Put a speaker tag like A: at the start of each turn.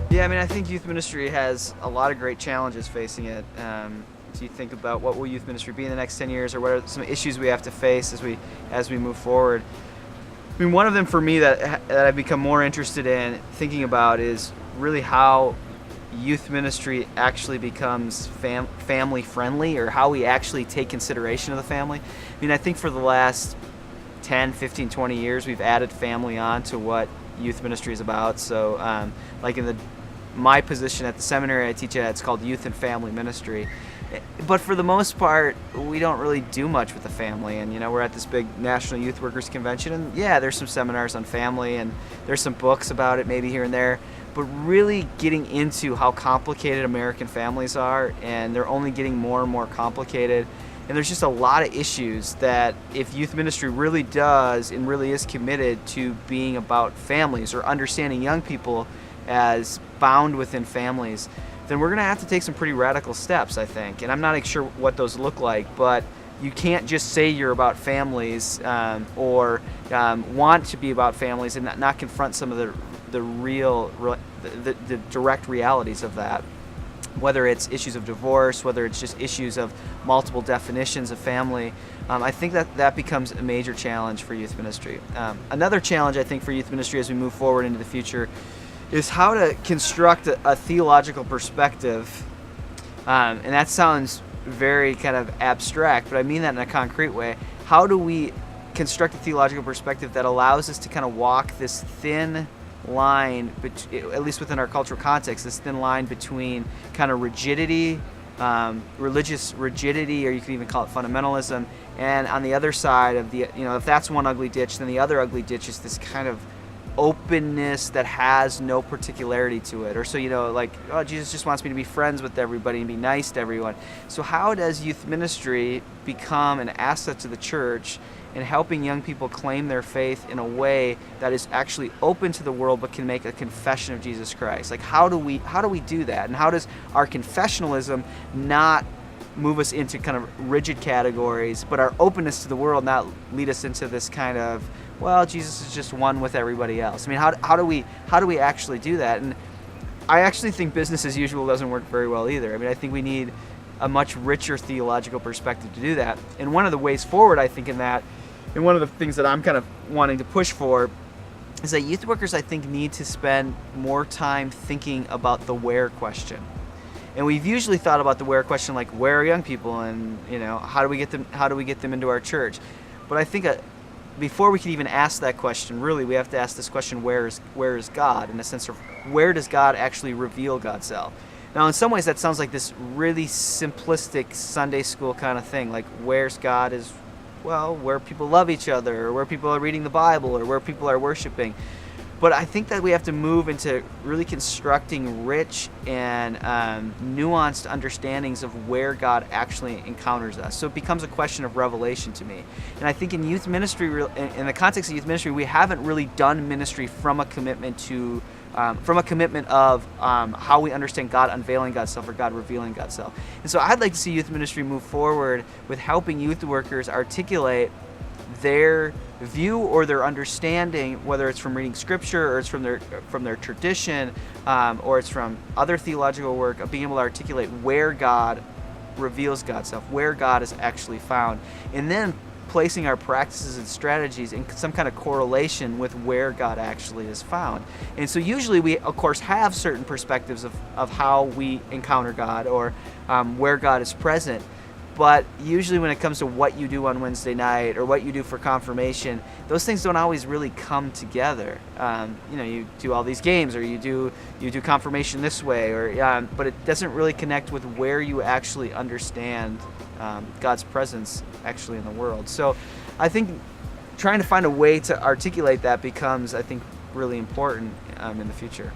A: Yeah, I mean, I think youth ministry has a lot of great challenges facing it. So you think about what will youth ministry be in the next 10 years, or what are some issues we have to face as we move forward. I mean, one of them for me that I've become more interested in thinking about is really how youth ministry actually becomes family friendly, or how we actually take consideration of the family. I mean, I think for the last 10, 15, 20 years, we've added family on to what youth ministry is about. So like in my position at the seminary I teach at, it's called youth and family ministry. But for the most part, we don't really do much with the family. And, we're at this big National Youth Workers Convention, and yeah, there's some seminars on family, and there's some books about it maybe here and there. But really getting into how complicated American families are, and they're only getting more and more complicated. And there's just a lot of issues that if youth ministry really does and really is committed to being about families, or understanding young people as bound within families, then we're going to have to take some pretty radical steps, I think. And I'm not sure what those look like, but you can't just say you're about families or want to be about families and not confront some of the direct realities of that. Whether it's issues of divorce, whether it's just issues of multiple definitions of family, I think that becomes a major challenge for youth ministry. Another challenge, I think, for youth ministry as we move forward into the future is how to construct a theological perspective. And that sounds very kind of abstract, but I mean that in a concrete way. How do we construct a theological perspective that allows us to kind of walk this thin line, at least within our cultural context, this thin line between kind of rigidity, religious rigidity, or you can even call it fundamentalism, and on the other side of the, if that's one ugly ditch, then the other ugly ditch is this kind of openness that has no particularity to it. Or so, like, oh, Jesus just wants me to be friends with everybody and be nice to everyone. So how does youth ministry become an asset to the church in helping young people claim their faith in a way that is actually open to the world but can make a confession of Jesus Christ? Like, how do we do that? And how does our confessionalism not move us into kind of rigid categories, but our openness to the world not lead us into this kind of, well, Jesus is just one with everybody else? I mean, how do we actually do that? And I actually think business as usual doesn't work very well either. I mean, I think we need a much richer theological perspective to do that. And one of the ways forward, I think, in that, and one of the things that I'm kind of wanting to push for, is that youth workers, I think, need to spend more time thinking about the where question. And we've usually thought about the where question like, where are young people, and how do we get them into our church? But I think before we can even ask that question, really we have to ask this question: where is God? In the sense of, where does God actually reveal God's self? Now, in some ways, that sounds like this really simplistic Sunday school kind of thing. Like, where's God is, well, where people love each other, or where people are reading the Bible, or where people are worshiping. But I think that we have to move into really constructing rich and nuanced understandings of where God actually encounters us. So it becomes a question of revelation to me. And I think in youth ministry, in the context of youth ministry, we haven't really done ministry from a commitment of how we understand God unveiling God's self, or God revealing God's self. And so I'd like to see youth ministry move forward with helping youth workers articulate their view or their understanding, whether it's from reading scripture, or it's from their tradition, or it's from other theological work, of being able to articulate where God reveals God's self, where God is actually found, and then placing our practices and strategies in some kind of correlation with where God actually is found. And so usually we, of course, have certain perspectives of how we encounter God, or where God is present. But usually when it comes to what you do on Wednesday night, or what you do for confirmation, those things don't always really come together. You do all these games, or you do confirmation this way, or but it doesn't really connect with where you actually understand God's presence actually in the world. So I think trying to find a way to articulate that becomes, I think, really important in the future.